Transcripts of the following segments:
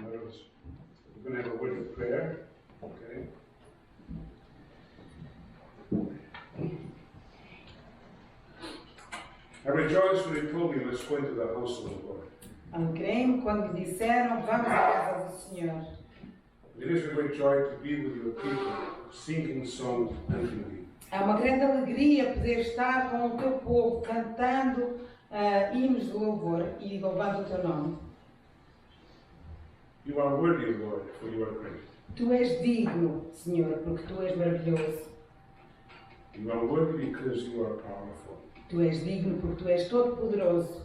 We're going to have a word of prayer. Okay. I rejoiced when they told me let's go into the house of the Lord. Alegrei-me quando me disseram vamos à casa do Senhor. It is a great joy to be with your people, singing songs unto thee. É uma grande alegria poder estar com o teu povo cantando hinos de louvor e louvando o teu nome. You are worthy, Lord, for you are great. Tu és digno, Senhor, porque tu és maravilhoso. You are worthy because you are powerful. Tu és digno porque tu és todo-poderoso.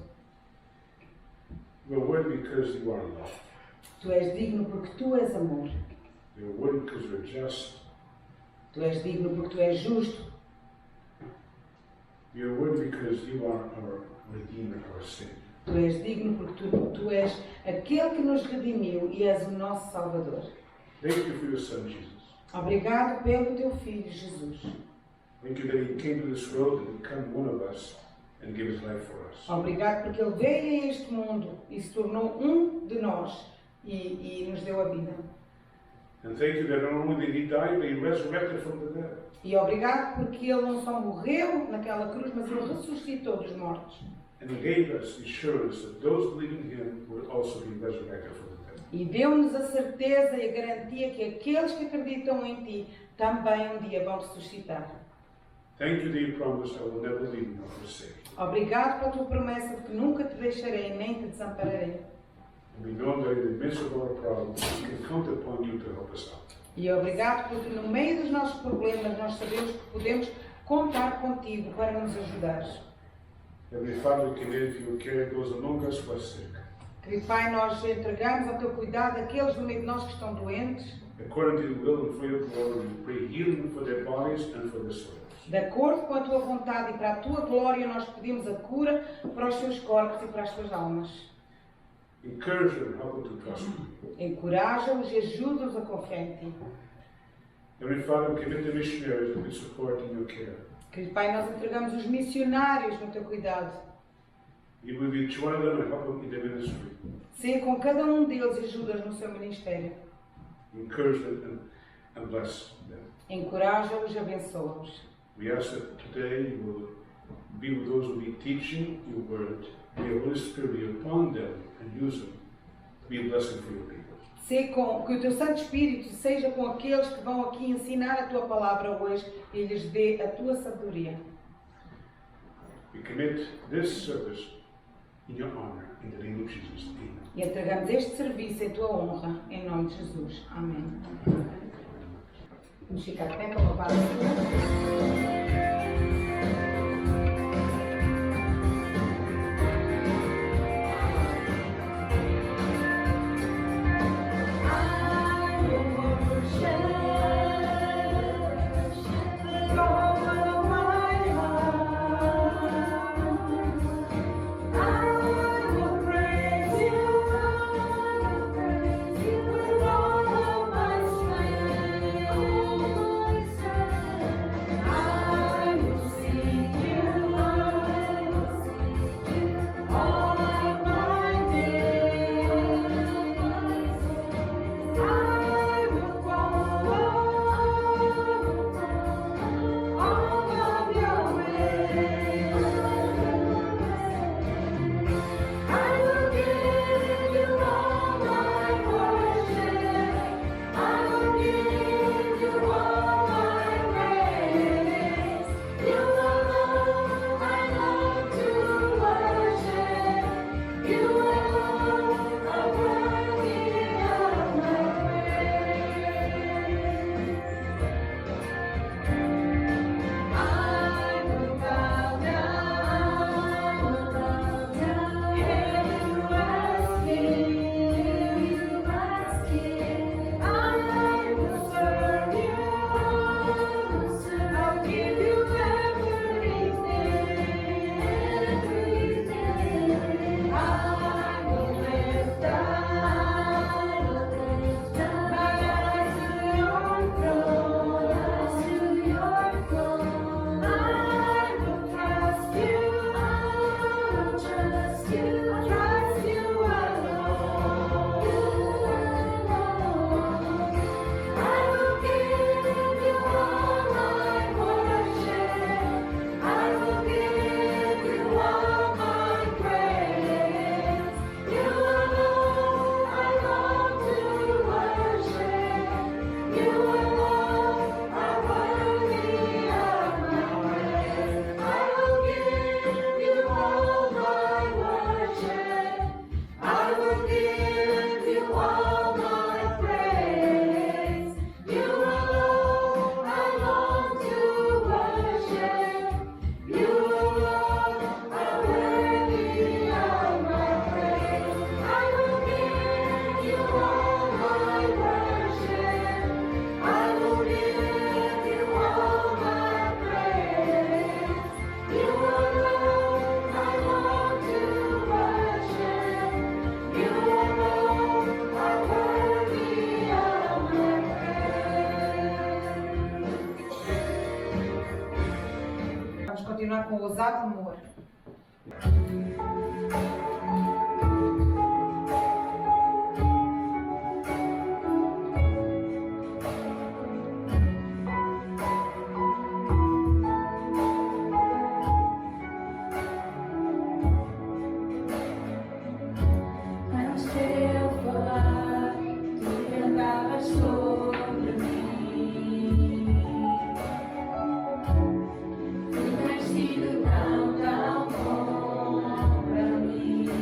You are worthy because you are love. Tu és digno porque tu és amor. You are worthy because you are just. Tu és digno porque tu és justo. You are worthy because you are our Redeemer, our Savior. Tu és digno porque tu és aquele que nos redimiu e és o nosso Salvador. Thank you for your Son, Jesus. Obrigado pelo teu Filho, Jesus. Thank you that He came to this world to become one of us and give His life for us. Obrigado porque Ele veio a este mundo e se tornou um de nós e nos deu a vida. And thank you that not only did He die, but He resurrected from the dead. E obrigado porque Ele não só morreu naquela cruz, mas Ele ressuscitou dos mortos. And He gave us assurance that those believing in Him will also be resurrected from the dead. E deu-nos a certeza e a garantia que aqueles que acreditam em Ti também um dia vão ressuscitar. Thank you that you promised I will never leave you nor forsake you. Obrigado pela Tua promessa de que nunca te deixarei nem te desampararei. And we know that in the midst of our problems, we can count upon you to help us out. E obrigado porque no meio dos nossos problemas nós sabemos que podemos contar contigo para nos ajudar. Heavenly Father, we commit to your care those among us who are sick. Querido Pai, nós entregamos ao Teu cuidado aqueles no meio de nós que estão doentes. According to your will and for your glory, we pray healing for their bodies and for their souls. De acordo com a Tua vontade e para a Tua glória, nós pedimos a cura para os seus corpos e para as suas almas. Encourage them, help them to trust you. Encoraja-os e ajuda-os a confiar em Ti. Heavenly Father, we commit the missionaries that we support in your care. Querido Pai, nós entregamos os missionários no Teu cuidado. You will be each one of them and help them in their ministry. Seja com cada um deles e ajuda-os no seu ministério. Encourage them and bless them. Encoraja-os e abençoa-os. We ask that today you will be with those who will be teaching your word. May your Holy Spirit be upon them and use them to be a blessing for your people. Que o Teu Santo Espírito seja com aqueles que vão aqui ensinar a Tua palavra hoje e lhes dê a Tua sabedoria. We commit this service in your honor, in the name of Jesus. Amen. E entregamos este serviço em Tua honra, em nome de Jesus. Amém. Vamos ficar de pé para a palavra. I causado amor. Antes de eu falar, tu andavas sobre mim. Tu tens sido tão, tão bom para mim.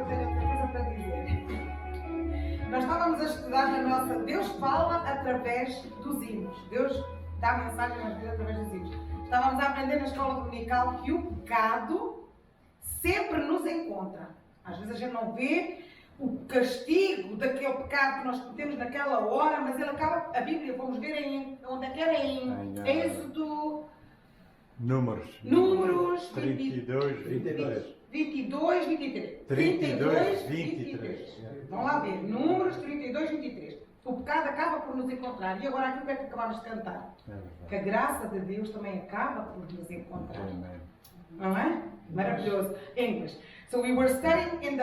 tenho outra coisa para dizer. Nós estávamos a estudar na nossa... Deus fala através dos hinos. Deus dá mensagem às vezes através dos hinos. Estávamos a aprender na escola dominical que o pecado sempre nos encontra. Às vezes a gente não vê o castigo daquele pecado que nós cometemos naquela hora, mas ele acaba... A Bíblia, vamos ver onde é que era, em Êxodo... Números. 22, 23. 32, 23. Vamos lá ver. Números 32, 23. O pecado acaba por nos encontrar. E agora aquilo que é que acabamos de cantar? Que a graça de Deus também acaba por nos encontrar. Não é? Maravilhoso. English. So we were studying in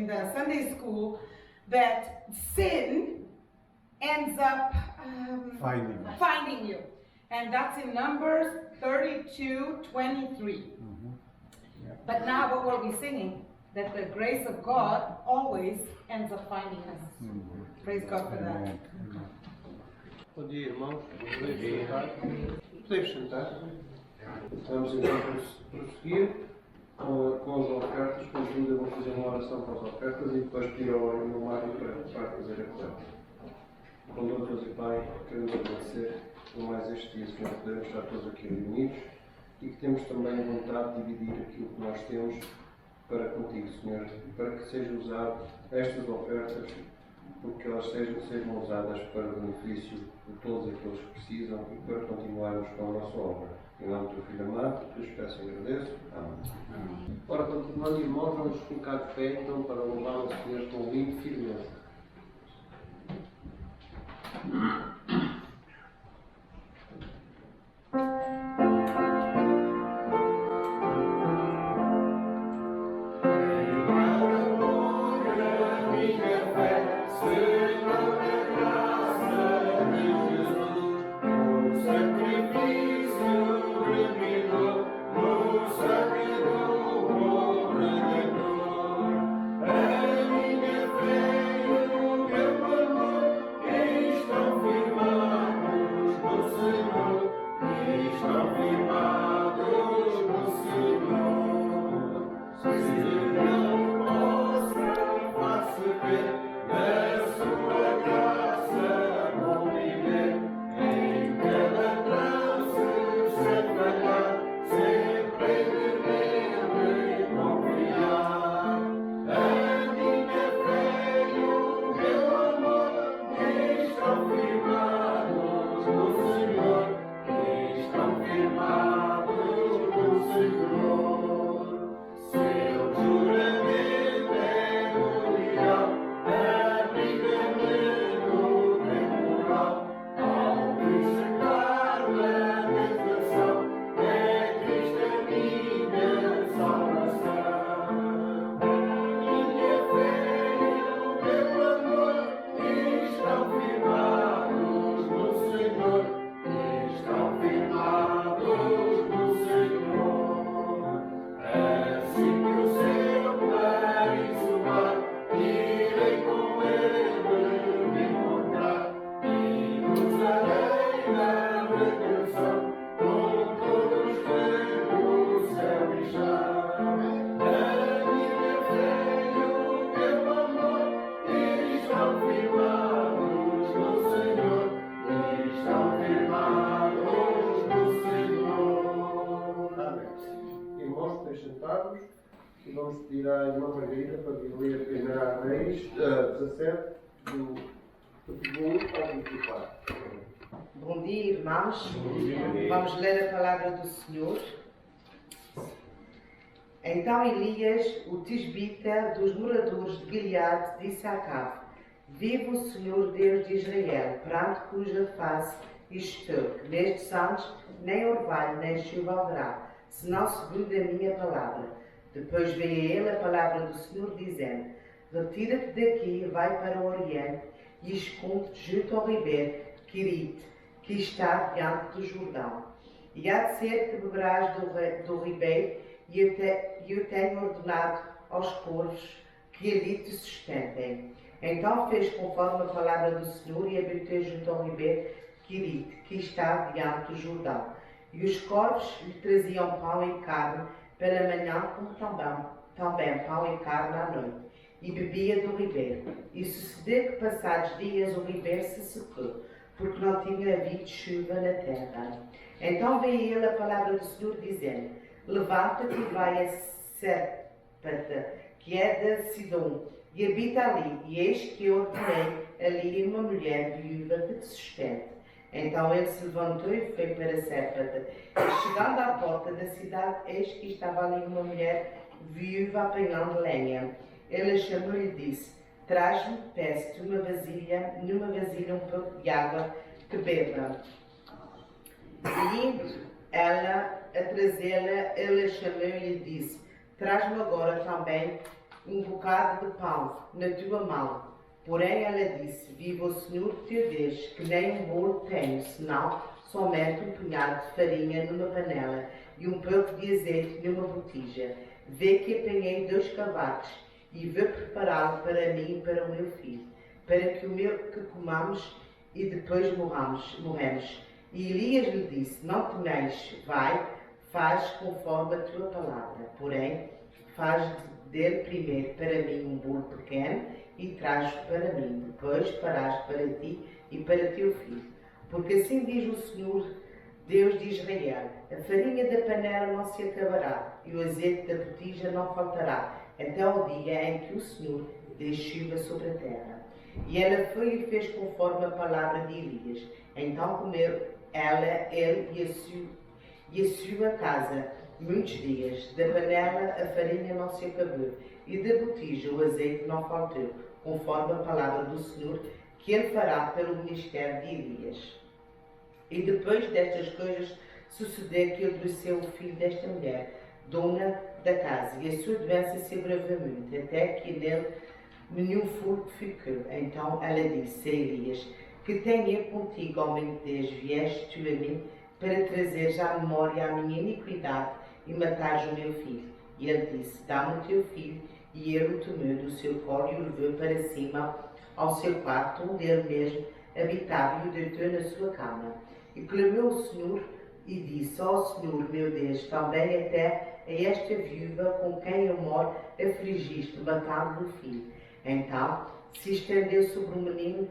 the Sunday school that sin ends up finding you. And that's in Numbers 32:23. But now what were we singing? That the grace of God always ends up finding us. Praise God for that. Bom dia, irmãos. Podemos sentar. Vamos então prosseguir com as ofertas. Contudo, eu vou fazer uma oração para as ofertas e depois pedir ao irmão Mário para fazer a coleta. Bom Deus e Pai, queremos agradecer por mais este dia, Senhor, podemos estar todos aqui reunidos e que temos também vontade de dividir aquilo que nós temos para contigo, Senhor, para que sejam usadas estas ofertas, porque elas sejam usadas para o benefício de todos aqueles que precisam e para continuarmos com a nossa obra. Em nome do teu Filho amado, que te peço e agradeço. Amém. Ora, continuando, irmãos, vamos colocar de pé então para louvar o Senhor com vinho e firmeza. E vamos pedir à irmã Margarida para ler a primeira Reis 17, do 1 ao 24. Bom dia, irmãos. Vamos ler a palavra do Senhor. Então Elias, o tisbita dos moradores de Gileade, disse a Acabe: Viva o Senhor Deus de Israel, perante cuja face estou, que nestes anos nem orvalho nem chuva haverá, senão segundo a minha palavra. Depois veio a ele a palavra do Senhor, dizendo: Retira-te daqui e vai para o Oriente e esconde-te junto ao ribeiro Querite, que está diante do Jordão. E há de ser que beberás do ribeiro, e eu tenho ordenado aos corvos que ali te sustentem. Então fez conforme a palavra do Senhor e habitou junto ao ribeiro Querite, que está diante do Jordão. E os corvos lhe traziam pão e carne pela manhã como também pão e carne à noite, e bebia do ribeiro. E sucedeu que, passados dias, o ribeiro se secou, porque não tinha havido chuva na terra. Então veio ele a palavra do Senhor, dizendo: levanta-te e vai a Sérpata, que é de Sidom, e habita ali, e eis que eu ordenei ali uma mulher viúva que te sustente. Então ele se levantou e foi para Sérpata. E chegando à porta da cidade, eis que estava ali uma mulher viúva apanhando lenha. Ele a chamou e lhe disse: traz-me, peço-te, numa vasilha um pouco de água que beba. E indo ela a trazê-la, ele a chamou e lhe disse: traz-me agora também um bocado de pão na tua mão. Porém ela disse: viva o Senhor teu Deus, que nem um bolo tenho, senão somente um punhado de farinha numa panela e um pouco de azeite numa botija. Vê que apanhei 2 cavacos e vou prepará-lo para mim e para o meu filho, para que comamos e depois morremos. E Elias lhe disse: não temeis, vai, faz conforme a tua palavra. Porém, faz dele primeiro para mim um bolo pequeno e traz-o para mim. Depois farás para ti e para teu filho. Porque assim diz o Senhor, Deus de Israel: a farinha da panela não se acabará e o azeite da botija não faltará, até ao dia em que o Senhor dê chuva sobre a terra. E ela foi e fez conforme a palavra de Elias. Então comeu ela, ele e a sua casa muitos dias. Da panela a farinha não se acabou, e da botija o azeite não faltou, conforme a palavra do Senhor, que ele fará pelo ministério de Elias. E depois destas coisas sucedeu que adoeceu o filho desta mulher, dona da casa, e a sua doença se agravou muito, até que nele nenhum furto ficou. Então ela disse a Elias: que tenha contigo, homem de Deus, vieste tu a mim para trazeres à memória a minha iniquidade e matares o meu filho. E ele disse: dá-me o teu filho. E ele o tomou do seu colo e o levou para cima ao seu quarto, onde ele mesmo habitava, e o deitou na sua cama. E clamou o Senhor e disse: ó Senhor, meu Deus, também até a esta viúva com quem eu moro afligiste, matando-lhe o filho. Então se estendeu sobre o menino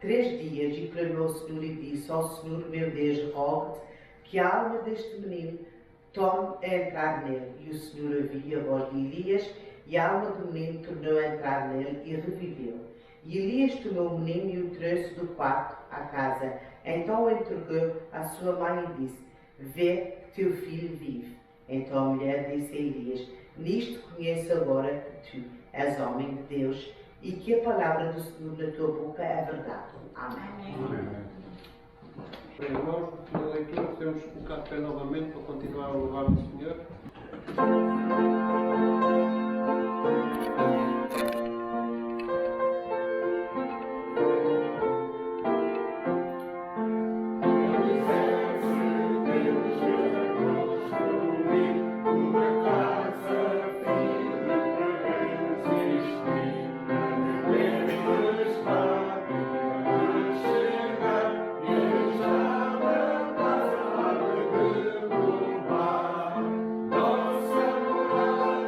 3 dias e clamou ao Senhor e disse: ó Senhor, meu Deus, rogo-te que a alma deste menino torne a entrar nele. E o Senhor ouvia a voz de Elias, e a alma do menino tornou a entrar nele e reviveu. E Elias tomou o menino e o trouxe do quarto à casa. Então o entregou à sua mãe e disse: vê que teu filho vive. Então a mulher disse a Elias: nisto conheço agora que tu és homem de Deus, e que a palavra do Senhor na tua boca é verdade. Amém. Bem, irmãos, na leitura podemos colocar de pé novamente para continuar a louvar o Senhor. Nossa morada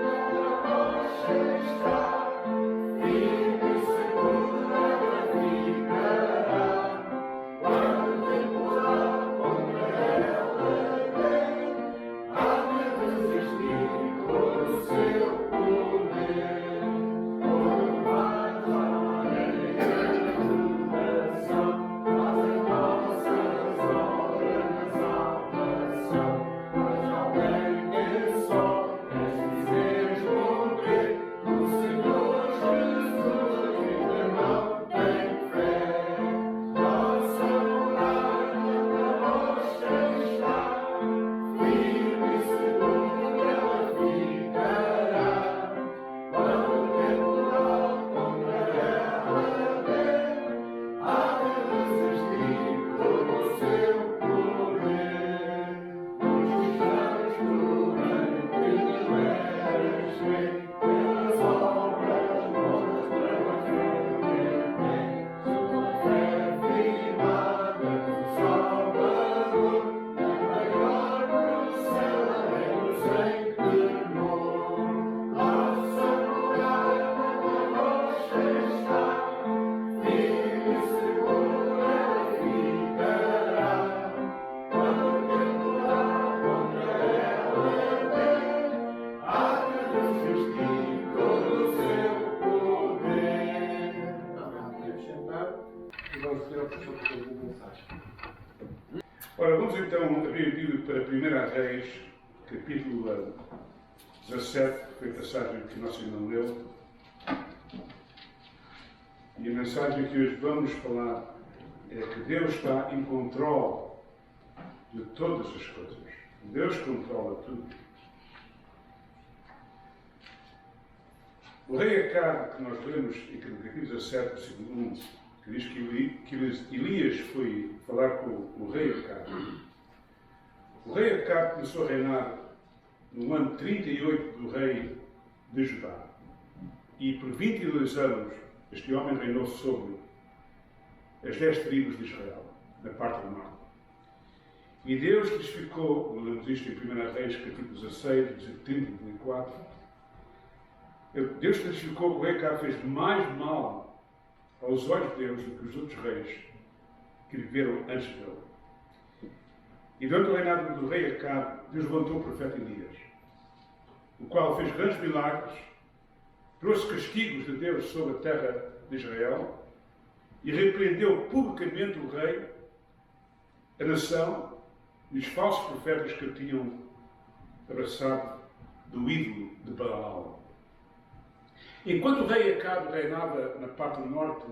Ora, vamos então abrir a Bíblia para 1 Reis, capítulo 17, que foi a passagem que o nosso irmão leu. E a mensagem que hoje vamos falar é que Deus está em controle de todas as coisas. Deus controla tudo. O rei Acabe, que nós lemos em capítulo 17, versículo 1, que diz que Elias foi falar com o rei Acabe. O rei Acabe começou a reinar no ano 38 do rei de Judá. E por 22 anos este homem reinou sobre as 10 tribos de Israel, na parte do norte. E Deus testificou, lemos isto em 1 Reis, capítulo 16, versículo 30 e 34, Deus testificou que o rei Acabe fez mais mal aos olhos de Deus do que os outros reis que viveram antes dele. E durante o reinado do rei Acabe, Deus levantou o profeta Elias, o qual fez grandes milagres, trouxe castigos de Deus sobre a terra de Israel e repreendeu publicamente o rei, a nação e os falsos profetas que o tinham abraçado do ídolo de Baal. Enquanto o rei Acabe reinava na parte do norte,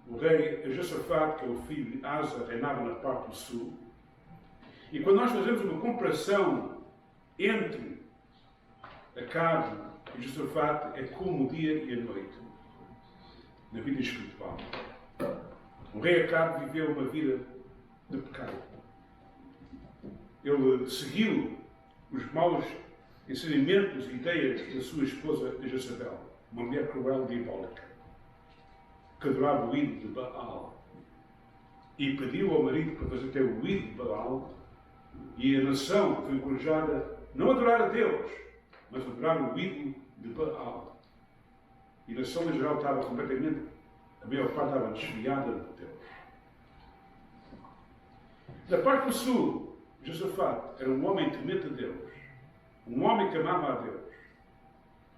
o rei Josafate, que é o filho de Asa, reinava na parte do sul. E quando nós fazemos uma comparação entre Acabe e Josafate, é como o dia e a noite na vida espiritual. O rei Acabe viveu uma vida de pecado. Ele seguiu os maus ensinamentos e ideias da sua esposa Jezabel, uma mulher cruel e diabólica, que adorava o ídolo de Baal. E pediu ao marido para fazer até o ídolo de Baal, e a nação foi encorajada não a adorar a Deus, mas a adorar o ídolo de Baal. E a nação em geral estava completamente, a maior parte estava desviada de Deus. Da parte do sul, Josafate era um homem temente a Deus, um homem que amava a Deus,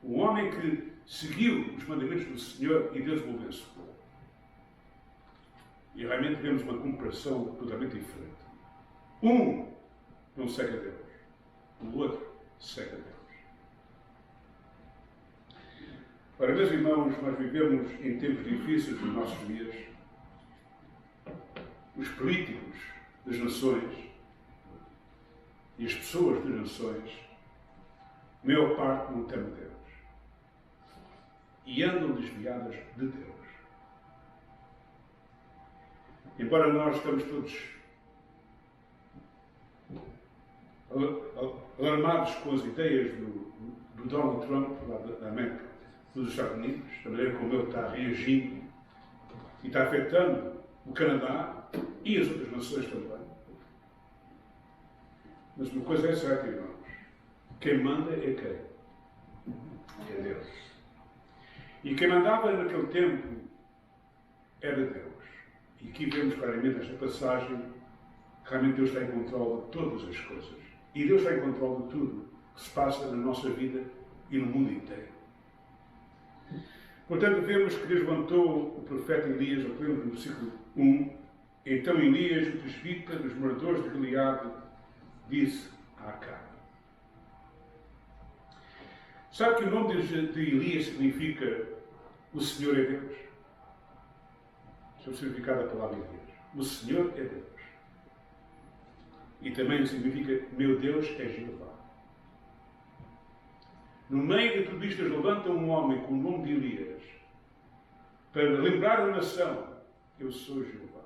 um homem que seguiu os mandamentos do Senhor e Deus o abençoou. E realmente vemos uma comparação totalmente diferente. Um não segue a Deus, o outro segue a Deus. Ora, meus irmãos, nós vivemos em tempos difíceis nos nossos dias. Os políticos das nações e as pessoas das nações, a maior parte não teme Deus e andam desviadas de Deus. Embora nós estamos todos alarmados com as ideias do Donald Trump, lá da América, dos Estados Unidos, da maneira como ele está reagindo e está afetando o Canadá e as outras nações também. Mas uma coisa é certa, irmãos. Quem manda é quem? É Deus. E quem mandava naquele tempo era Deus. E aqui vemos claramente esta passagem que realmente Deus está em controle de todas as coisas. E Deus está em controle de tudo que se passa na nossa vida e no mundo inteiro. Portanto, vemos que Deus levantou o profeta Elias, ao no versículo 1. Então Elias, o presbítero dos moradores de Gileade, disse a Acabe. Sabe que o nome de Elias significa o Senhor é Deus? Esse é o significado da palavra Elias. O Senhor é Deus. E também significa meu Deus é Jeová. No meio de tudo isto, levanta um homem com o nome de Elias para lembrar a nação: eu sou Jeová.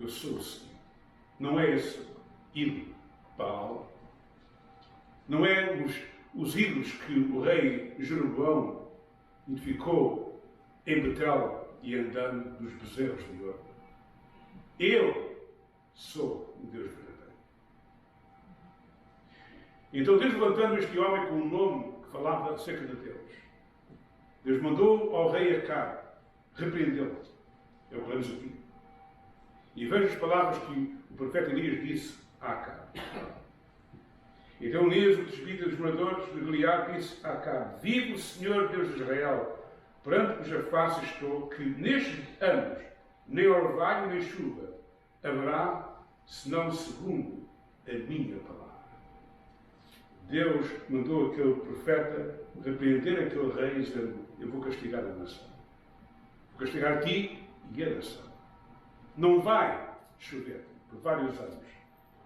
Eu sou o Senhor. Não é esse ídolo Baal. Não é os ídolos que o rei Jeroboão edificou em Betel e em Dan dos bezerros de ouro. Eu sou o Deus verdadeiro. Então Deus, levantando este homem com um nome que falava acerca de Deus, Deus mandou ao rei Acabe repreendê-lo. É o que lemos aqui. E veja as palavras que o profeta Elias disse a Acabe. Então Elias, o presbítero dos moradores de Gileade, disse a Acabe: vive o Senhor Deus de Israel, perante cuja face estou, que nestes anos nem orvalho nem chuva haverá, senão segundo a minha palavra. Deus mandou aquele profeta repreender aquele rei, dizendo: eu vou castigar a nação. Vou castigar a ti e a nação. Não vai chover por vários anos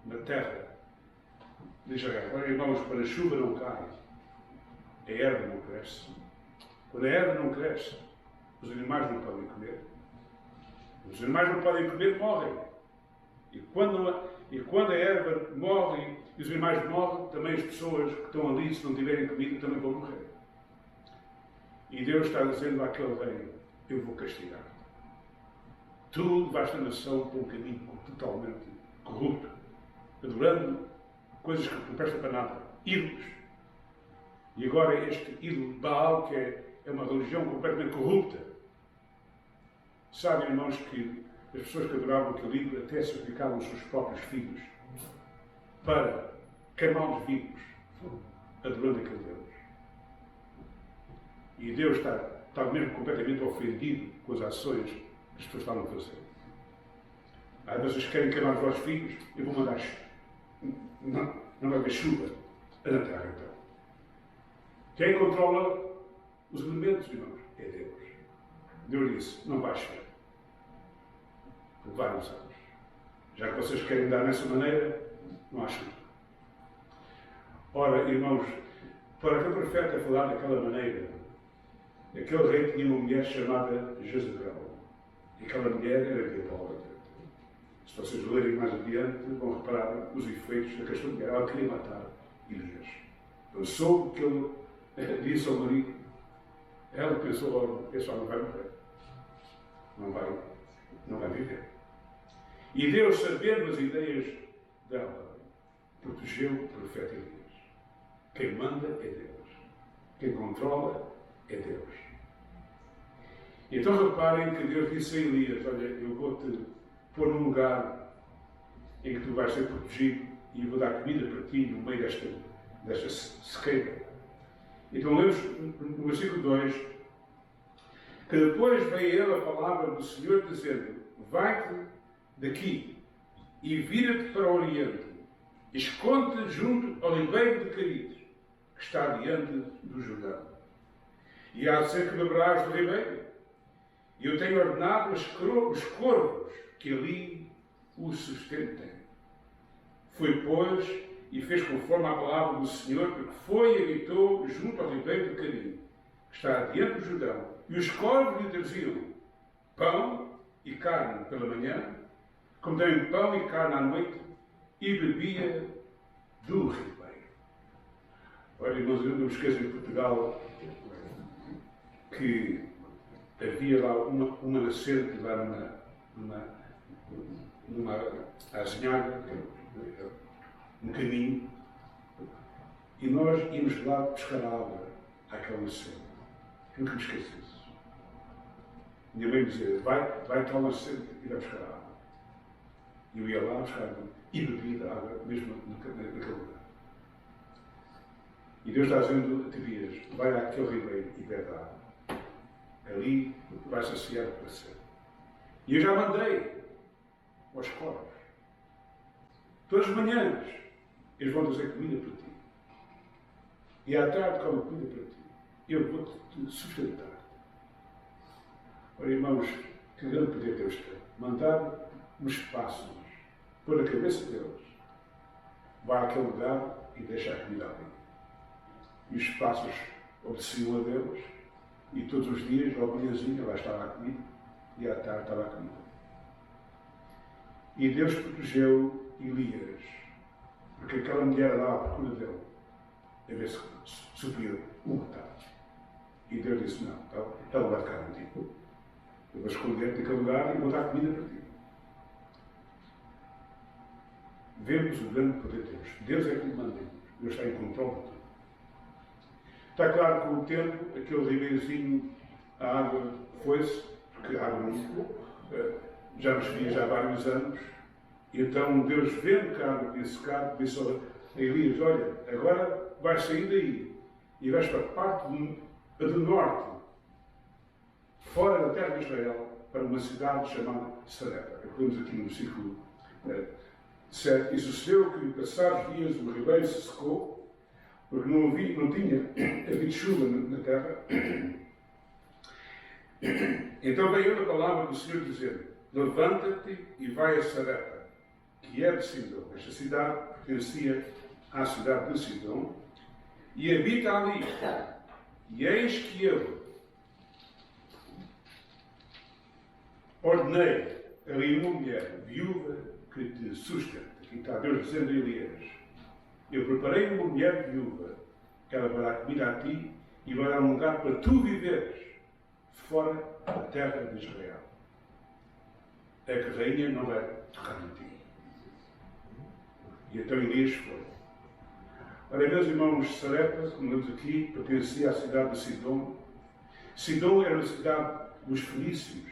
na terra de Israel. Agora, irmãos, quando a chuva não cai, a erva não cresce. Quando a erva não cresce, os animais não podem comer. Os animais não podem comer, morrem. E quando a erva morre e os animais morrem, também as pessoas que estão ali, se não tiverem comida, também vão morrer. E Deus está dizendo àquele rei: eu vou castigar. Tu levaste a nação por um caminho totalmente corrupto, adorando coisas que não prestam para nada, ídolos. E agora este ídolo Baal, que é uma religião completamente corrupta. Sabem, irmãos, que as pessoas que adoravam aquele ídolo até sacrificavam os seus próprios filhos para queimá-los vivos, adorando aquele Deus. E Deus está mesmo completamente ofendido com as ações que as pessoas estavam a fazer. Vocês querem queimar os vossos filhos? Eu vou mandar chuva. Não vai haver chuva na terra, então. Quem controla os elementos, irmãos, é Deus. Deus disse: não vai chover. Por vários anos. Já que vocês querem dar dessa maneira, não há chuva. Ora, irmãos, para aquele profeta falar daquela maneira, aquele rei tinha uma mulher chamada Jezabel. E aquela mulher era diabólica. Se vocês lerem mais adiante, vão reparar os efeitos da questão de mulher. Ela queria matar Elias. Ele soube que ele disse ao marido. Ela pensou logo: esse homem vai morrer. Não vai viver. E Deus, sabendo as ideias dela, protegeu o profeta Elias. Quem manda é Deus. Quem controla é Deus. Então reparem que Deus disse a Elias: olha, eu vou-te pôr num lugar em que tu vais ser protegido e eu vou dar comida para ti no meio desta sequeira. Então lemos no versículo 2 que depois veio ele a palavra do Senhor dizendo: vai-te daqui e vira-te para o Oriente, esconde-te junto ao ribeiro de Querite, que está diante do Jordão. E há de ser que beberás do ribeiro. E eu tenho ordenado os corvos que ali o sustentem. Foi, pois, e fez conforme a palavra do Senhor, porque foi e habitou junto ao ribeiro de Querite, que está diante do Jordão. E os corvos lhe traziam pão e carne pela manhã, como também pão e carne à noite, e bebia do ribeiro. Olha, irmãos, eu não me esqueço em Portugal que havia lá uma nascente lá numa azinhada, no caminho, e nós íamos lá buscar água àquela nascente. Nunca me esqueço disso. Minha mãe dizia: vai para a nascente e vai buscar água. E eu ia lá buscar água e bebia da água, mesmo naquele lugar. E Deus está dizendo a Tobias: vai àquele ribeiro e bebe água. Ali vai saciar para sempre. E eu já mandei aos corvos. Todas as manhãs eles vão trazer comida para ti. E à tarde comem comida para ti. Eu vou-te sustentar. Ora, irmãos, que grande poder Deus tem. Mandar nos passos, pôr a cabeça deles, vai àquele lugar e deixa a comida ali. E os passos obedeciam a Deus, e todos os dias, logo manhãzinha, lá estava a comida, e à tarde estava a comida. E Deus protegeu Elias, porque aquela mulher lá à procura dele, a ver se subia o matar. E Deus disse: não, ela vai ficar contigo. Eu vou esconder-te naquele lugar e vou dar comida para ti. Vemos o grande poder de Deus. Deus é que lhe manda. Deus está em controle de tudo. Está claro que com o tempo, aquele ribeirozinho, a água foi-se, porque a água já nos via já há vários anos. E então Deus, vendo que a água tinha secado, disse a Elias: olha, agora vais sair daí e vais para a parte do norte, fora da terra de Israel, para uma cidade chamada Sarepta. Vemos aqui no versículo 7. E sucedeu que, passados os dias, o ribeiro se secou, porque não tinha havido chuva na terra. Então veio a palavra do Senhor dizendo: levanta-te e vai a Sarepta, que é de Sidom. Esta cidade pertencia à cidade de Sidom, e habita ali. E eis que eu ordenei ali uma mulher viúva que te sustenta. Aqui está Deus dizendo a Elias: eu preparei uma mulher viúva, que ela vai dar comida a ti e vai dar um lugar para tu viveres fora da terra de Israel. É que a rainha não vai tocar em ti. E então Elias foi. Ora, meus irmãos, Sarepta, como vemos aqui, pertencia à cidade de Sidom. Sidom era a cidade dos fenícios.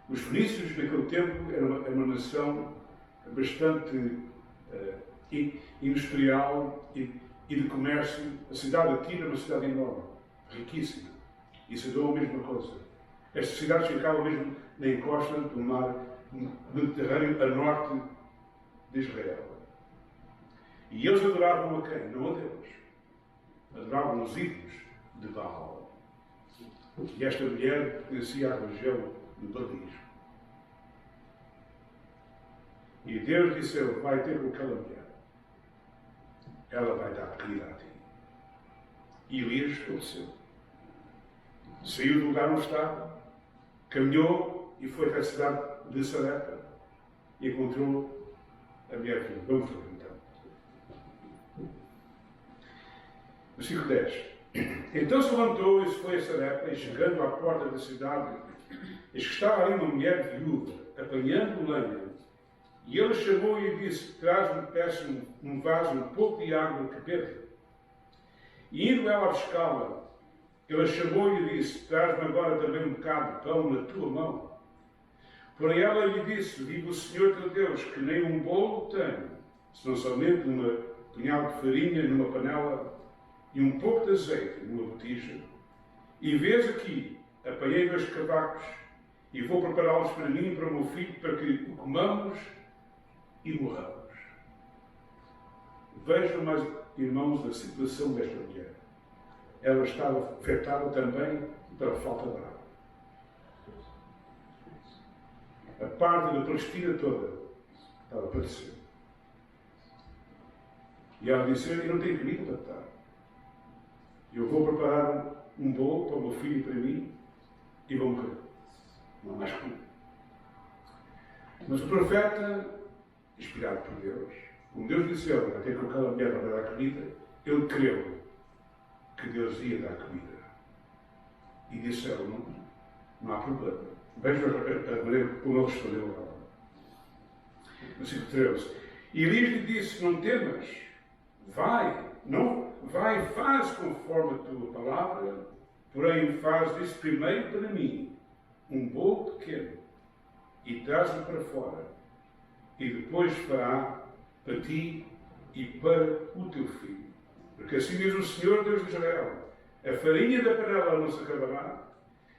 Os fenícios, naquele tempo, era uma nação bastante industrial e de comércio. A cidade de Tiro era uma cidade enorme, riquíssima. E Sidom a mesma coisa. Esta cidade ficava mesmo na encosta do mar Mediterrâneo, a norte de Israel. E eles adoravam a quem? Não a Deus. Adoravam os ídolos de Baal. E esta mulher pertencia à região do Balismo. E Deus disse: vai ter com aquela mulher. Ela vai dar comida a ti. E Elias obedeceu. Saiu do lugar onde estava, caminhou e foi até a cidade de Sarepta e encontrou a mulher viúva. Vamos ver então. Versículo 10. Então se levantou e se foi a Sarepta, e chegando à porta da cidade, eis que estava ali uma mulher viúva, apanhando lenha. E ele chamou e disse: traz-me, peço um vaso, um pouco de água que beba. E indo ela a buscá-la, ele a chamou e lhe disse: traz-me agora também um bocado de pão na tua mão. Porém ela lhe disse: vive o Senhor teu Deus, que nem um bolo tenho, senão somente uma punhal de farinha numa panela e um pouco de azeite numa botija. E vês aqui, apanhei 2 cavacos e vou prepará-los para mim e para o meu filho, para que o comamos e morramos. Vejam, mais irmãos, a situação desta mulher. Ela estava afetada também pela falta de água. A parte da Palestina toda estava a padecer. E ela disse: eu não tenho comida para dar. Eu vou preparar um bolo para o meu filho e para mim e vou morrer. Não há mais comida. Mas o profeta, inspirado por Deus, como Deus disse: até que aquela mulher vai dar comida, ele creu que Deus ia dar comida. E disse a ela: não há problema. Veja a maneira como ele respondeu a ela. Versículo 13. E Elias lhe disse: não temas, vai, faz conforme a tua palavra, porém faz isso primeiro para mim, um bolo pequeno, e traz-o para fora, e depois fará para ti e para o teu filho. Porque assim diz o Senhor Deus de Israel: a farinha da panela não se acabará,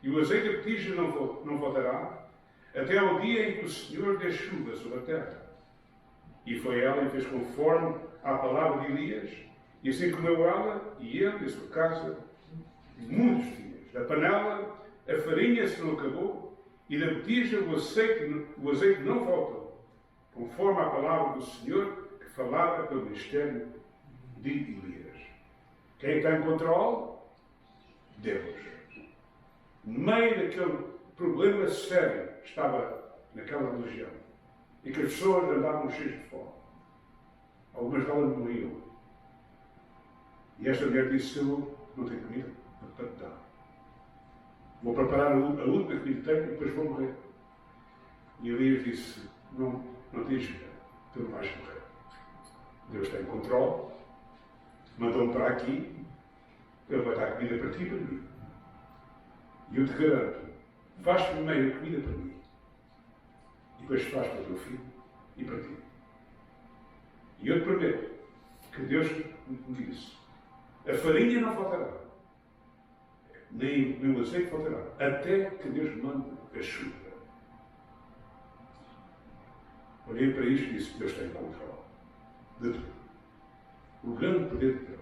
e o azeite da botija não voltará, até ao dia em que o Senhor dê chuva sobre a terra. E foi ela e fez conforme à palavra de Elias, e assim comeu ela e ele e a sua casa muitos dias. Da panela a farinha se não acabou, e da botija o azeite não voltou, conforme à palavra do Senhor que falava pelo ministério de Elias. Quem está em controle? Deus. No meio daquele problema sério que estava naquela região, e que as pessoas andavam cheias de fome. Algumas delas morriam. E esta mulher disse: eu não tenho comida para te dar. Vou preparar a última comida que tenho e depois vou morrer. E Elias disse: não tens vida, tu não vais morrer. Deus está em controle, mandou-me para aqui, ele vai dar comida para ti e para mim. E eu te garanto, faz primeiro a comida para mim, e depois faz para o teu filho e para ti. E eu te prometo que Deus me disse: a farinha não faltará, nem o azeite faltará, até que Deus mande a chuva. Olhei para isto e disse: Deus tem controle de tudo. O grande poder de Deus.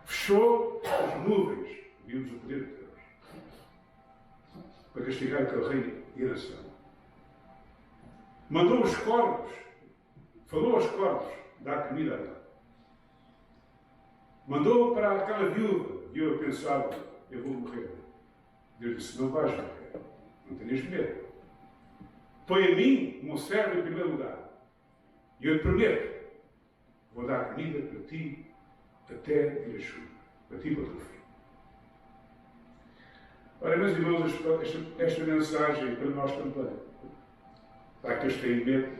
Fechou as nuvens, vimos o poder de Deus, para castigar aquele rei e a nação. Mandou os corvos, falou aos corvos, dar comida a ele. Mandou para aquela viúva, e eu pensava: eu vou morrer. Deus disse: não vais morrer, não tenhas medo. Põe a mim, como servo, em primeiro lugar. E eu te prometo: vou dar comida para ti até vir a chuva, para ti e para o teu filho. Ora, meus irmãos, esta mensagem para nós também. Para aqueles que têm medo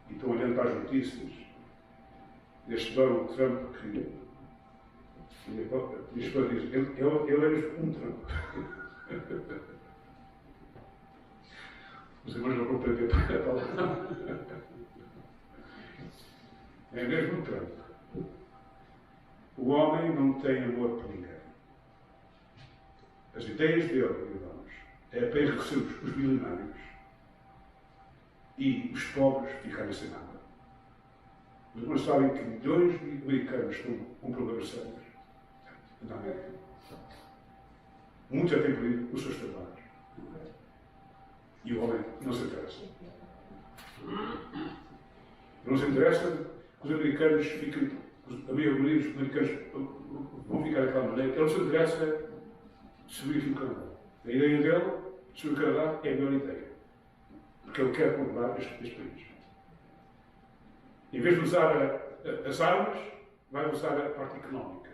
e estão olhando para as notícias deste Donald Trump que diz, ele é mesmo um Trump. Os irmãos não compreendem a palavra. É mesmo um Trump. O homem não tem amor por ninguém. As ideias dele, irmãos, é para enriquecer os milionários e os pobres ficarem sem nada. Os irmãos sabem que milhões de americanos estão com problemas sérios na América. Muitos já têm perdido os seus trabalhos. E o homem não se interessa. Não se interessa que os americanos fiquem, a maioria dos americanos vão ficar daquela maneira. Ele não se interessa subir aqui o Canadá. A ideia dele, subir o Canadá, é a melhor ideia. Porque ele quer controlar este país. Em vez de usar as armas, vai usar a parte económica.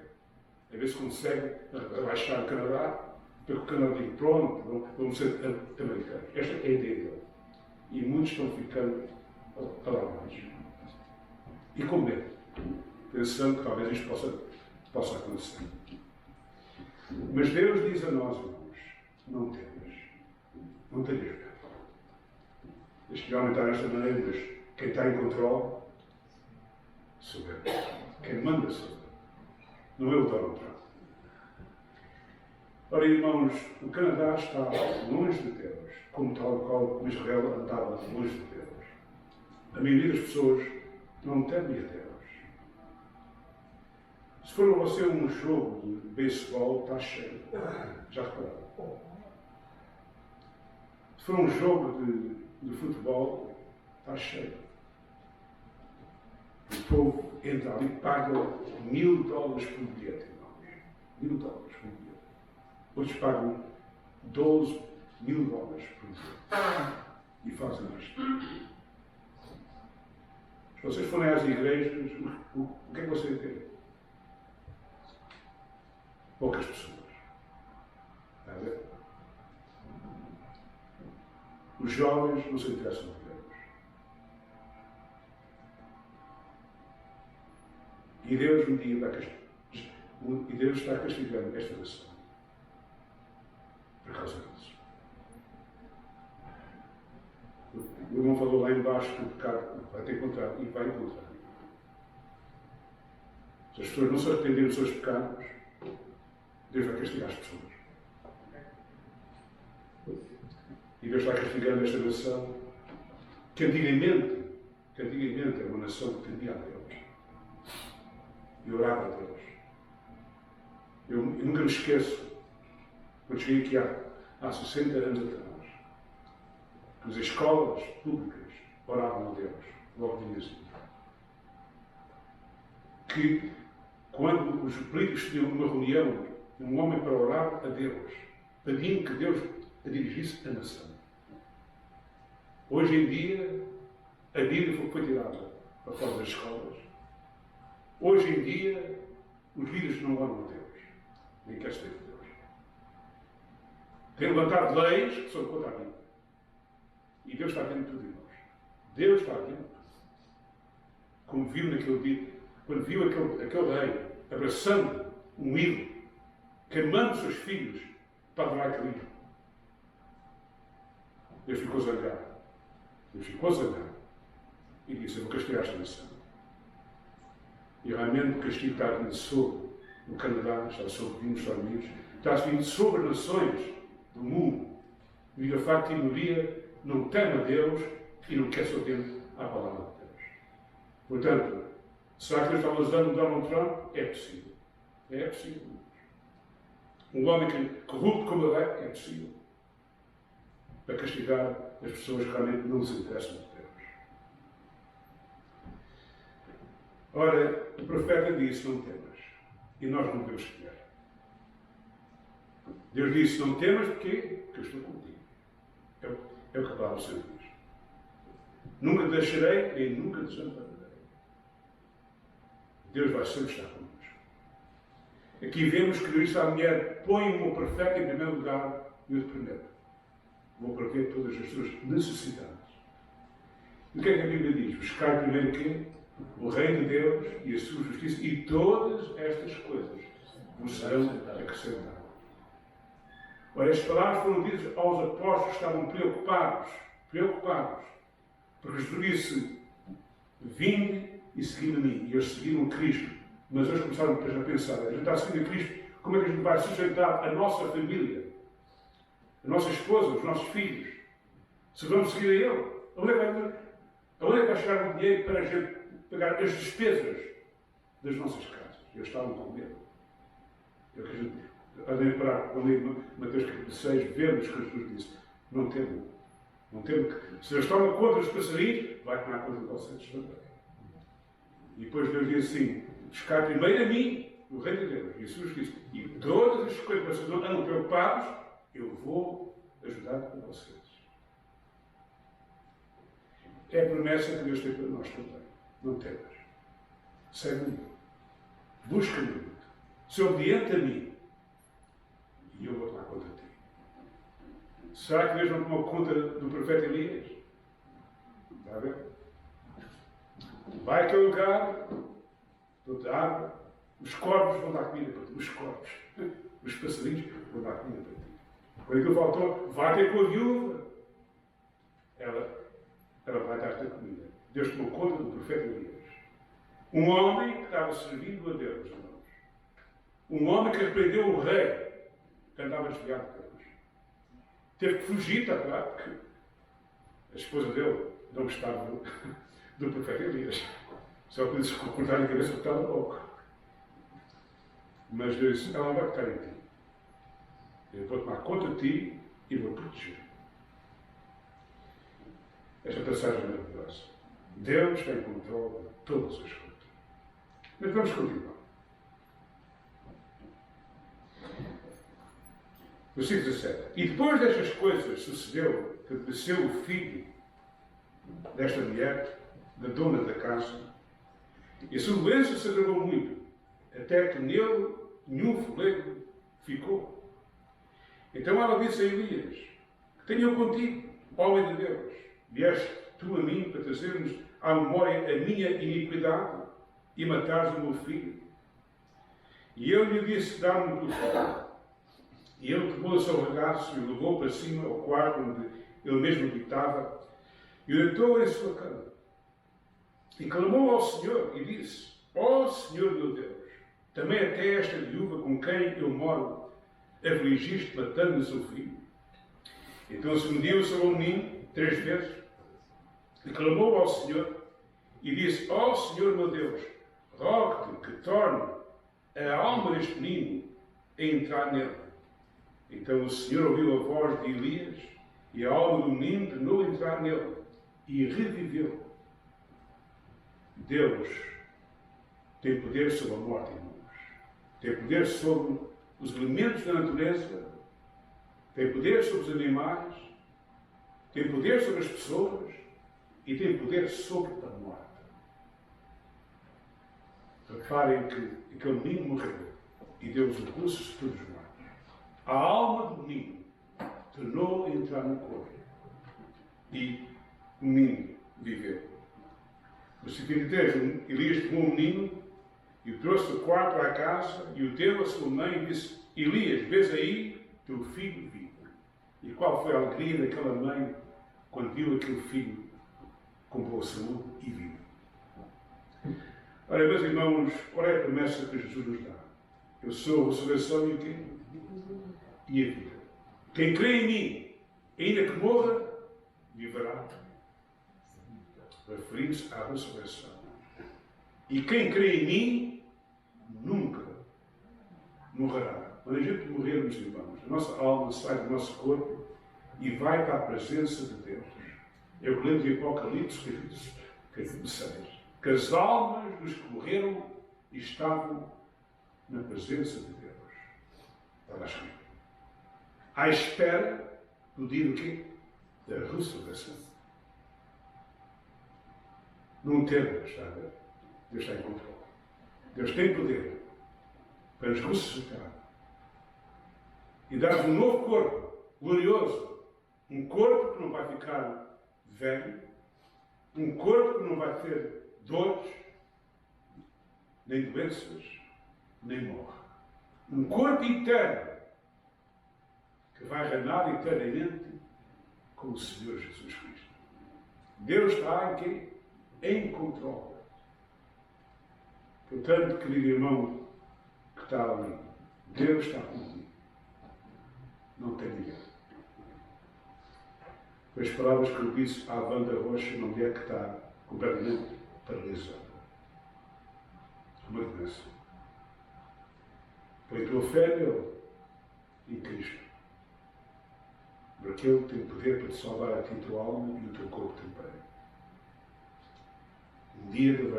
A ver se consegue rebaixar o Canadá, para que o Canadá diga: pronto, vamos ser americanos. Esta é a ideia dele. E muitos estão ficando alarmados. E com medo, pensando que talvez isto possa acontecer. Mas Deus diz a nós, irmãos: não temas, não tenhas medo. Este homem está nesta maneira, mas quem está em controle sou eu. Quem manda sou eu. Não é o Donald Trump. Ora, irmãos, o Canadá está longe de Deus, como tal qual Israel andava longe de Deus. A maioria das pessoas não teme a Deus. Se for você um jogo de beisebol, está cheio. Já repararam? Se for um jogo de futebol, está cheio. O povo entra ali e paga $1000 por bilhete, irmãos. $1000 por bilhete. Outros pagam $12 mil por bilhete. E fazem isto. Se vocês forem às igrejas, o que é que vocês têm? Poucas pessoas. Está a ver? Os jovens não se interessam por Deus. E Deus um dia está castigando esta nação por causa disso. O irmão falou lá embaixo que o pecado vai ter encontrado e vai encontrar. Se as pessoas não se arrependerem dos seus pecados, Deus vai castigar as pessoas. E Deus está castigando esta nação que antigamente era uma nação que temia a Deus. E orava a Deus. Eu nunca me esqueço, quando cheguei aqui há 60 anos atrás, que as escolas públicas oravam a Deus, logo de início. Que quando os políticos tinham uma reunião, um homem para orar a Deus, pedindo que Deus a dirigisse a nação. Hoje em dia, a Bíblia foi tirada para fora das escolas. Hoje em dia, os líderes não oram a Deus, nem querem saber de Deus. Têm levantado leis que são contra a Bíblia. E Deus está vendo tudo, irmãos. Deus está vendo tudo. Como viu naquele dia, quando viu aquele rei abraçando um ídolo, queimando os seus filhos para adorar aquele ídolo. Deus ficou zangado. Deus ficou zangado. E disse: eu vou castigar esta nação. E realmente o castigo está vindo sobre o Canadá, está sobre os Estados Unidos, está vindo sobre nações do mundo Vive a facto de ignoria, não teme a Deus e não quer só tempo à palavra de Deus. Portanto, será que Deus está usando o Donald Trump? É possível. É possível. Um homem que corrupto como ele é possível. Para castigar as pessoas que realmente não se interessam por Deus. Ora, o profeta disse, não temas. E nós não devemos temer. Deus disse, não temas, porquê? Porque eu estou contigo. É o que a palavra do Senhor diz. Nunca te deixarei, nem nunca te desampararei. Deus vai sempre estar connosco. Aqui vemos que esta mulher põe o profeta em primeiro lugar e o de primeiro. Vou prover todas as suas necessidades. E o que é que a Bíblia diz? Buscar primeiro o quê? O reino de Deus e a sua justiça, e todas estas coisas vos serão acrescentadas. Ora, estas palavras foram ditas aos apóstolos que estavam preocupados, porque Jesus disse, vinde e segui-me a mim. E eles seguiram Cristo. Mas eles começaram a pensar, a gente está a seguir a Cristo, como é que a gente vai sustentar a nossa família, a nossa esposa, os nossos filhos? Se vamos seguir a Ele, onde é que vai chegar o dinheiro para a gente pagar as despesas das nossas casas? Eles estavam com medo. É o que a gente, a lembrar, quando li Mateus capítulo 6, vemos que Jesus disse, não temam. Não temam que, se eles tomam conta dos passarinhos, vai tomar conta de vocês também. E depois Deus diz assim, buscar primeiro a mim, o reino de Deus. E Jesus disse, e todas as coisas que vocês andam preocupados, eu vou ajudar com vocês. É a promessa que Deus tem para nós também. Não temas. Segue-me. Busca-me. Se obediente a mim. E eu vou tomar conta de ti. Será que Deus não tomou conta do profeta Elias? Está a ver? Vai àquele lugar, dou-te água, os corvos vão dar comida para ti. Os corvos. Os passarinhos vão dar comida para ti. Quando aquilo faltou, vai ter com a viúva. Ela vai dar-te a comida. Deus tomou conta do profeta Elias. Um homem que estava servindo a Deus, irmãos. Um homem que repreendeu o rei que andava desviado de Deus. Teve que fugir, está claro, porque a esposa dele não gostava do profeta Elias. Só que disse que cortar a cabeça porque estava louco. Mas Deus disse, ela não vai ficar em ti. Eu vou tomar conta de ti e vou proteger. Esta passagem é maravilhosa. Deus tem controle de todas as coisas. Mas vamos continuar. Versículo 17. E depois destas coisas sucedeu que desceu o filho desta mulher, da dona da casa, e a sua doença se agravou muito, até que nele nenhum fôlego ficou. Então ela disse a Elias, que tenho eu contigo, homem de Deus, vieste tu a mim para trazer-nos à memória a minha iniquidade e matares o meu filho. E ele lhe disse, dá-me o teu filho. E ele tomou o seu regaço e o levou para cima ao quarto onde ele mesmo habitava e o deitou em sua cama. E clamou ao Senhor e disse, ó Senhor meu Deus, também até esta viúva com quem eu moro afligiste matando o seu filho. Então se mediu sobre o menino 3 vezes e clamou ao Senhor e disse, ó Senhor meu Deus, rogo-te que torne a alma deste menino a entrar nele. Então o Senhor ouviu a voz de Elias e a alma do menino tornou a entrar nele e reviveu. Deus tem poder sobre a morte, irmãos. Tem poder sobre os elementos da natureza, tem poder sobre os animais, tem poder sobre as pessoas e tem poder sobre a morte. Reparem que aquele menino morreu e Deus o recursos de todos os mortos. A alma do menino tornou a entrar no corpo e o menino viveu. Versículo 23, Elias tomou o menino e o trouxe do quarto à casa e o deu à sua mãe e disse, Elias, vês aí, teu filho vive. E qual foi a alegria daquela mãe quando viu aquele filho com boa saúde e vivo? Ora, meus irmãos, qual é a promessa que Jesus nos dá? Eu sou a ressurreição e a vida. Quem crê em mim, ainda que morra, viverá. Referindo-se à ressurreição. E quem crê em mim, nunca morrerá. Quando a gente morrer, meus irmãos, a nossa alma sai do nosso corpo e vai para a presença de Deus. É o que lemos em Apocalipse, capítulo 6. Que as almas dos que morreram estavam na presença de Deus. Está lá escrito. À espera do dia do quê? Da ressurreição. Não temos, está a ver? Deus está em controle. Deus tem poder para nos ressuscitar e dar-nos um novo corpo, glorioso. Um corpo que não vai ficar velho, um corpo que não vai ter dores, nem doenças, nem morre. Um corpo eterno que vai reinar eternamente com o Senhor Jesus Cristo. Deus está aqui em controle. Portanto, querido irmão que está ali, Deus está contigo. Não tenha medo. Com as palavras que eu disse à Wanda Rocha, uma mulher que está completamente paralisada. Uma doença. Põe a tua fé nele, em Cristo. Porque Ele tem poder para te salvar a ti, a tua alma e o teu corpo também. Um dia Ele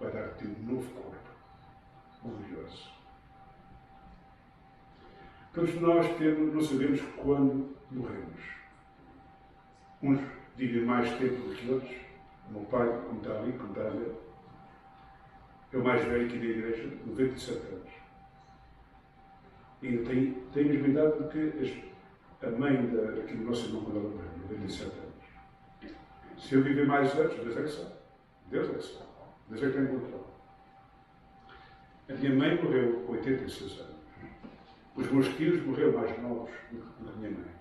vai dar-te um novo corpo, glorioso. Todos nós não sabemos quando morremos. Uns vivem mais tempo do que outros. O meu pai, como está ali, como está a ver, é o mais velho aqui da igreja, 97 anos. E tem a mesma idade do que a mãe aqui do nosso irmão quando ela morreu, 97 anos. Se eu viver mais anos, Deus é que sabe. Deus é que sabe. Deus é que tem controle. A minha mãe morreu com 86 anos. Os meus tios morreram mais novos do que a minha mãe.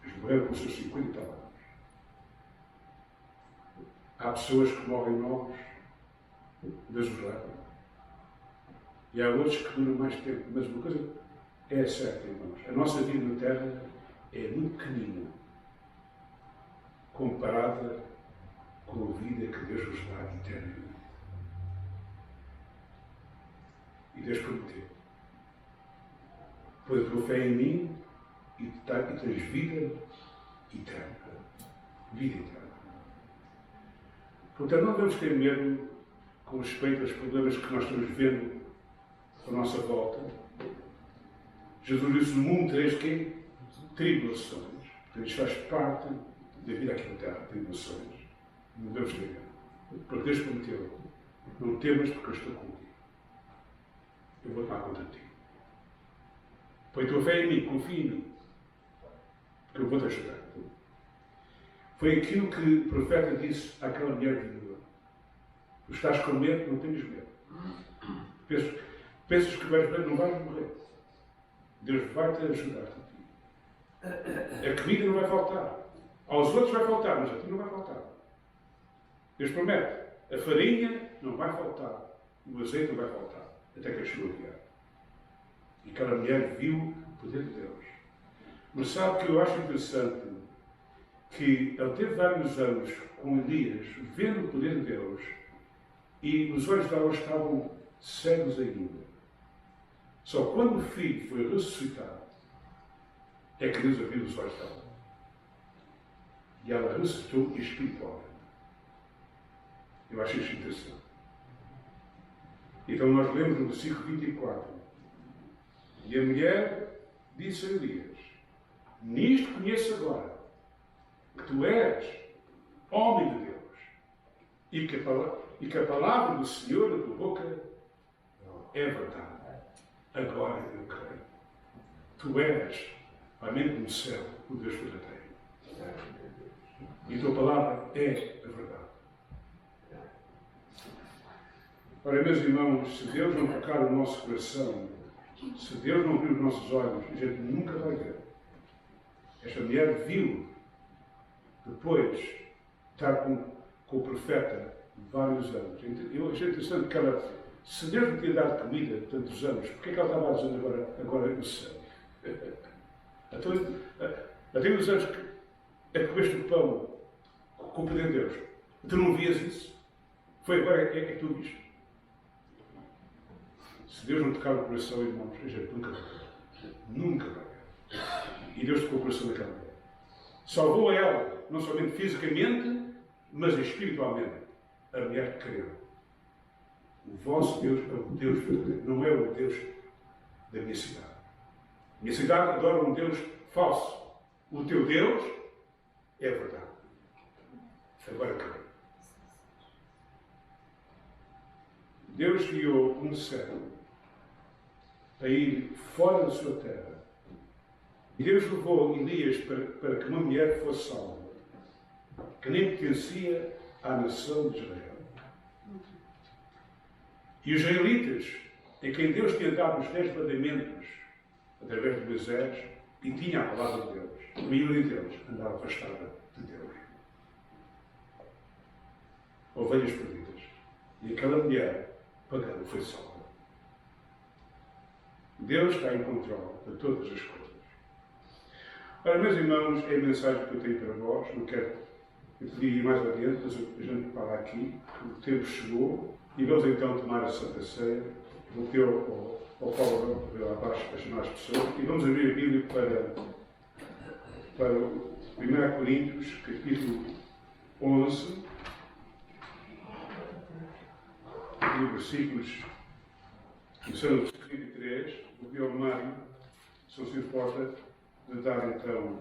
Eles morreram com os seus 50 e tal anos. Há pessoas que morrem novos, Deus os leva. E há outros que duram mais tempo. Mas uma coisa é certa, irmãos. A nossa vida na Terra é muito pequenina comparada com a vida que Deus nos dá eternamente. E Deus prometeu. Põe a tua fé em mim e tens vida eterna. Vida eterna. Portanto, não devemos ter medo com respeito aos problemas que nós estamos vendo à nossa volta. Jesus disse: no mundo tereis quê? Tribulações. Portanto, isto faz parte da vida aqui na Terra, tribulações. Não devemos ter medo. Porque Deus prometeu: não temas, porque eu estou contigo. Eu vou tomar conta de ti. Põe a tua fé em mim, confia em mim, porque eu vou te ajudar. Foi aquilo que o profeta disse àquela mulher viúva: tu estás com medo, não tenhas medo. Pensas que vais ver, não vais morrer. Deus vai te ajudar a ti. A comida não vai faltar. Aos outros vai faltar, mas a ti não vai faltar. Deus promete: a farinha não vai faltar, o azeite não vai faltar, até que a chuva vier. E aquela mulher viu o poder de Deus. Mas sabe que eu acho interessante que ele teve vários anos com Elias, vendo o poder de Deus, e os olhos dela estavam cegos ainda. Só quando o filho foi ressuscitado, é que Deus abriu os olhos dela. E ela ressuscitou espiritualmente. Eu acho isso interessante. Então nós lemos no versículo 24. E a mulher disse a Elias: nisto conheço agora que tu és homem de Deus e que a palavra do Senhor na tua boca é verdade. Agora eu creio. Tu és, amém, no céu, o Deus verdadeiro. E a tua palavra é a verdade. Ora, meus irmãos, se Deus não tocar o nosso coração, se Deus não abrir os nossos olhos, a gente nunca vai ver. Esta mulher viu, depois, estar com o profeta vários anos. Eu achei interessante que ela, se Deus me tinha dado comida tantos anos, porque é que ela estava dizendo agora eu sei? A Até os anos que é que comeste o pão com o poder de Deus. Tu não vias isso? Foi agora é que tu viste. Se Deus não tocar o coração, irmãos, a gente nunca vai ver. Nunca vai ver. E Deus tocou o coração daquela mulher. Salvou a ela, não somente fisicamente, mas espiritualmente. A mulher que creu. O vosso Deus é o Deus verdadeiro, não é o Deus da minha cidade. A minha cidade adora um Deus falso. O teu Deus é a verdade. Agora creio. Deus guiou um servo a ir fora da sua terra. E Deus levou Elias para que uma mulher fosse salva, que nem pertencia à nação de Israel. E os israelitas, em quem Deus tinha dado os 10 mandamentos, através de Moisés, e tinha a palavra de Deus, a maioria deles andava afastada de Deus. Ovelhas perdidas. E aquela mulher pagã foi salva. Deus está em controle de todas as coisas. Ora, meus irmãos, é a mensagem que eu tenho para vós. Não quero ir mais adiante, mas a gente para aqui. O tempo chegou e vamos então tomar a Santa Ceia. Vou ter ao Paulo lá abaixo para chamar as pessoas e vamos abrir a Bíblia para o 1 Coríntios, capítulo 11, e versículos, começando no versículo 23, vou pedir ao Mário, se não se importa, de dar então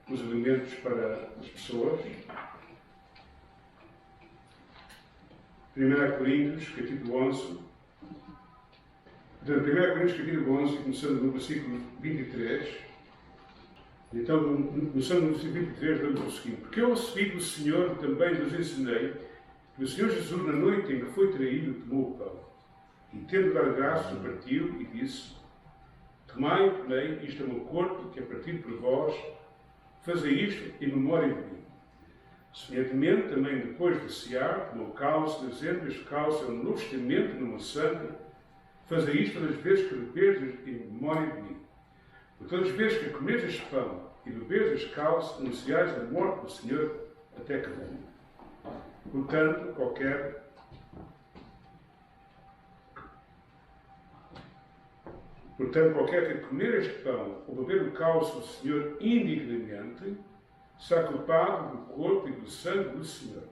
os alimentos para as pessoas. 1 Coríntios, capítulo 11. De 1 Coríntios, capítulo 11, começando no versículo 23. Então, começando no versículo 23, vamos ao seguinte. Porque eu recebi do Senhor, também vos ensinei, que o Senhor Jesus, na noite em que foi traído, tomou o pão. E tendo dado graças, partiu e disse: Tomai e comei, isto é o meu corpo, que é partido por vós, fazei isto em memória de mim. Semelhantemente, também depois de cear, tomou o cálice, dizendo: Este cálice é um novo testamento no meu sangue, fazei isto todas as vezes que beberdes em memória de mim. Por todas as vezes que comeres este pão e beberes este cálice, anunciais a morte do Senhor até que venha. Portanto, qualquer que comer este pão ou beber o cálice do Senhor indignamente, será culpado do corpo e do sangue do Senhor.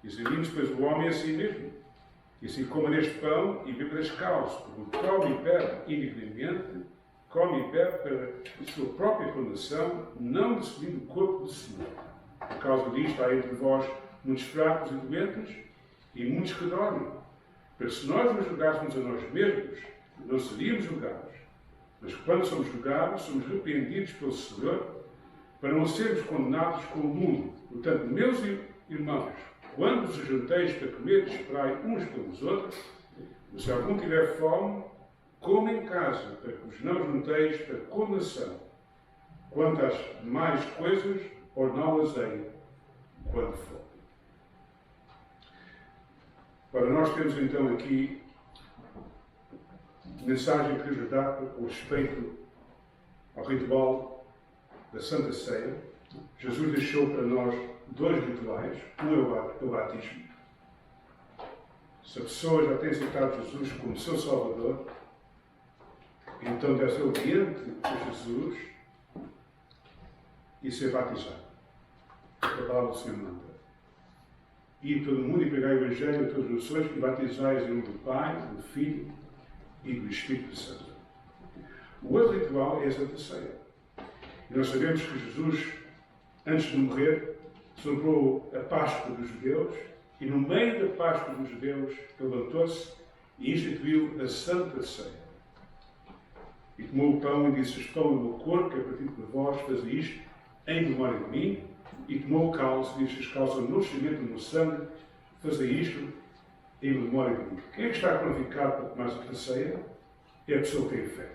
Examine-se, pois, o homem a si mesmo. E assim coma deste pão e beba deste cálice, porque come e bebe indignamente, come e bebe para a sua própria condenação, não decidindo o corpo do Senhor. Por causa disto, há entre vós muitos fracos e doentes e muitos que dormem. Para se nós nos julgássemos a nós mesmos, não seríamos julgados. Mas quando somos julgados, somos repreendidos pelo Senhor para não sermos condenados com o mundo. Portanto, meus irmãos, quando vos junteis para comer, esperai uns pelos outros, mas se algum tiver fome, coma em casa, para que vos não junteis para condenação. Quanto às demais coisas, ordená-las-ei quando for. Ora, nós temos então aqui a mensagem que nos dá com respeito ao ritual da Santa Ceia. Jesus deixou para nós dois rituais. Um é o batismo. Se a pessoa já tem aceitado Jesus como seu Salvador, então deve ser obediente a Jesus e ser batizado. A palavra do Senhor manda. Ir todo mundo e pregar o Evangelho a todas as nações e batizais em nome do Pai, do Filho e do Espírito Santo. O outro ritual é a Santa Ceia. E nós sabemos que Jesus, antes de morrer, celebrou a Páscoa dos judeus e no meio da Páscoa dos judeus levantou-se e instituiu a Santa Ceia. E tomou o pão e disse: Este pão é o meu corpo, que é partido por vós, fazei isto em memória de mim. E tomou o cálice e disse: Este cálice é o novo testamento do meu sangue, fazei isto em memória de mim. Quem é que está qualificado para tomar esta ceia? É a pessoa que tem fé.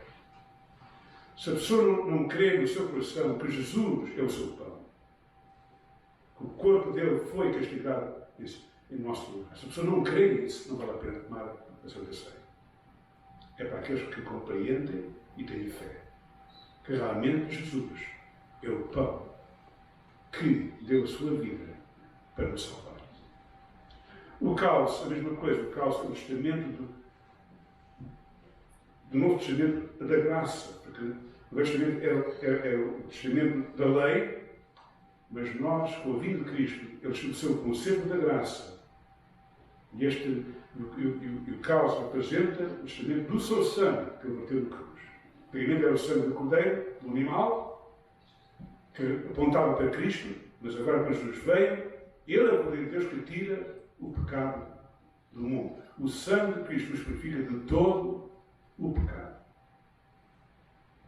Se a pessoa não crê no seu coração que Jesus é o seu pão, que o corpo dele foi castigado em nosso lugar, se a pessoa não crê nisso, não vale a pena tomar a Santa Ceia. É para aqueles que compreendem e têm fé que realmente Jesus é o pão que deu a sua vida para nos salvar. O cálice, a mesma coisa, o cálice é o testamento do Novo Testamento da graça, porque o Velho Testamento é o testamento da lei, mas nós, com a vinda de Cristo, ele estabeleceu o conceito da graça. E o cálice representa o testamento do seu sangue, que ele verteu na cruz. Primeiro era o sangue do cordeiro, do animal, que apontava para Cristo, mas agora para Jesus veio, ele é o Cordeiro de Deus que tira o pecado do mundo. O sangue de Cristo nos purifica de todo o pecado.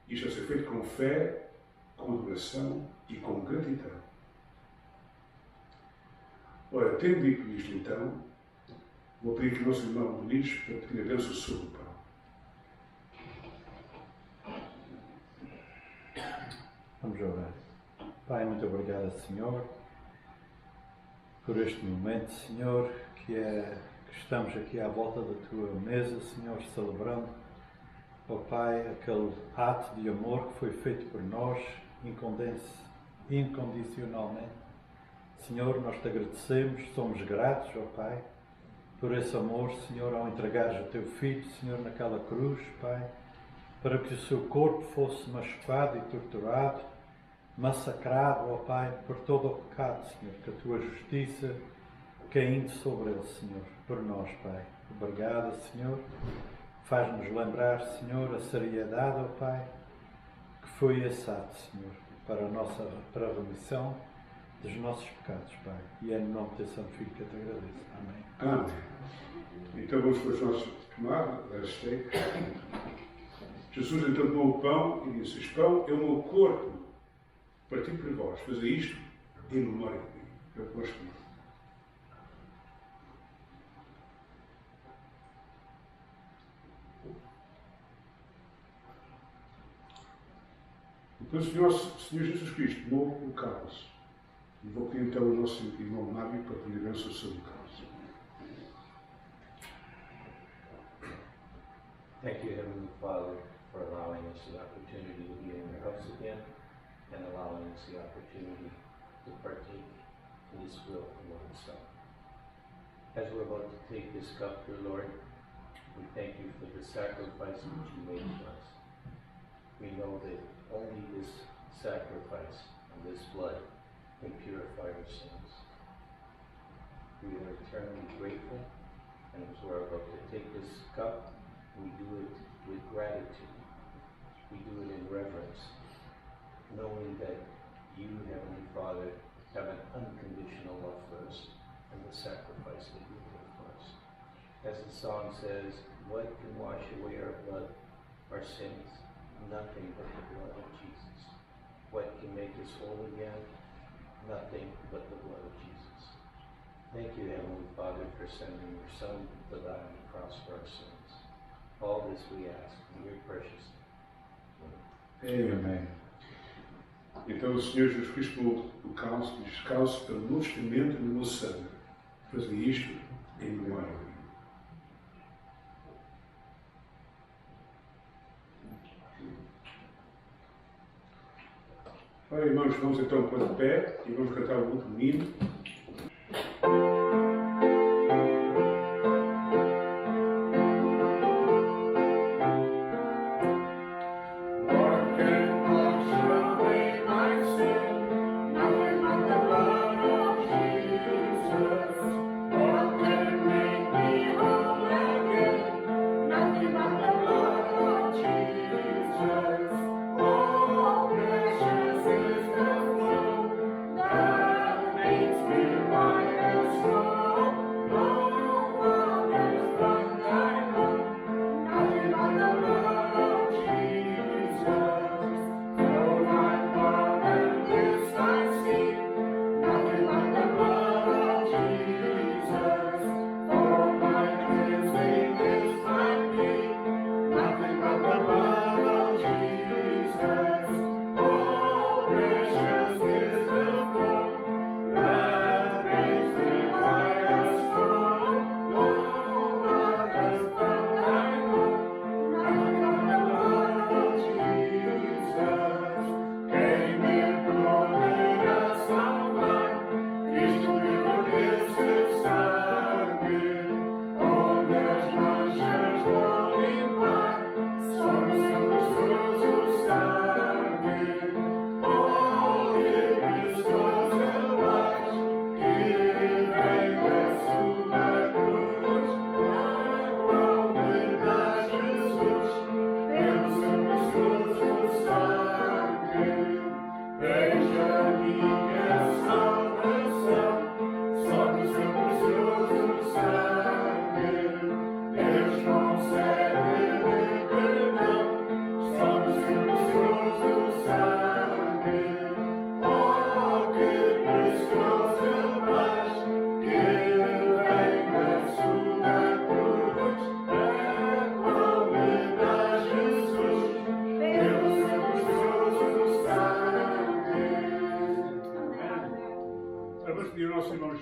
Isto a ser feito com fé, com adoração e com gratidão. Ora, tendo dito isto então, vou pedir que o nosso irmão Luís para pedir a bênção sobre o pão. Vamos orar. Pai, muito obrigado, Senhor, por este momento, Senhor, que estamos aqui à volta da Tua mesa, Senhor, celebrando, ó Pai, aquele ato de amor que foi feito por nós, incondicionalmente. Senhor, nós te agradecemos, somos gratos, ó Pai, por esse amor, Senhor, ao entregares o Teu Filho, Senhor, naquela cruz, Pai, para que o seu corpo fosse machucado e torturado, massacrado, ó Pai, por todo o pecado, Senhor, que a Tua justiça caindo sobre ele, Senhor, por nós, Pai. Obrigado, Senhor. Faz-nos lembrar, Senhor, a seriedade, ó Pai, que foi esse ato, Senhor, para a remissão dos nossos pecados, Pai. E é no nome do Teu Santo Filho que eu te agradeço. Amém. Amém. Então vamos para os nossos tomados, da esteira. Jesus então tomou o pão e disse: este pão é o meu corpo, partido por vós. Fazei isto em memória de mim. É o que nós comemos. Depois o Senhor Jesus Cristo tomou o cálice. E vou pedir então ao nosso irmão Mário para pedir a bênção sobre o cálice. Thank you, Heavenly Father, for allowing us the opportunity to be in your house again and allowing us the opportunity to partake in this will of the Lord's Son. As we're about to take this cup, dear Lord, we thank you for the sacrifice which you made for us. We know that only this sacrifice and this blood can purify our sins. We are eternally grateful, and as we're about to take this cup, we do it with gratitude. We do it in reverence, knowing that you, Heavenly Father, have an unconditional love for us and the sacrifice that you did for us. As the song says, what can wash away our blood, our sins? Nothing but the blood of Jesus. What can make us whole again? Nothing but the blood of Jesus. Thank you, Heavenly Father, for sending your Son to die on the cross for our sins. All this we ask in your precious name. Amém. Então o Senhor Jesus Cristo tomou o cálice e diz: cálice pelo novo testamento no meu sangue. Fazei isto em memória de mim. Ora, irmãos, vamos então pôr de pé e vamos cantar o último hino. Makes me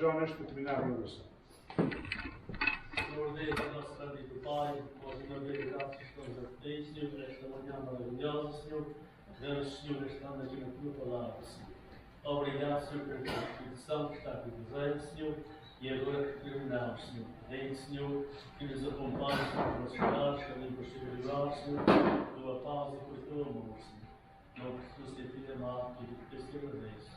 Jonas para terminar a oração. Senhor Deus, a nossa bendito Pai, nós uma vez graças estamos a Ti, Senhor, por esta manhã maravilhosa, Senhor. Damos, Senhor, estando aqui na Tua palavra, Senhor. Obrigado, Senhor, pelo Teu Espírito Santo que está aqui presente, Senhor. E agora que terminamos, Senhor, pedimos, Senhor, que nos acompanhe, Senhor, nos nossos também por Teu lugar, Senhor, Tua paz e por Teu amor, Senhor. Não que Tu seja filho amado, tudo que Teu Senhor merece.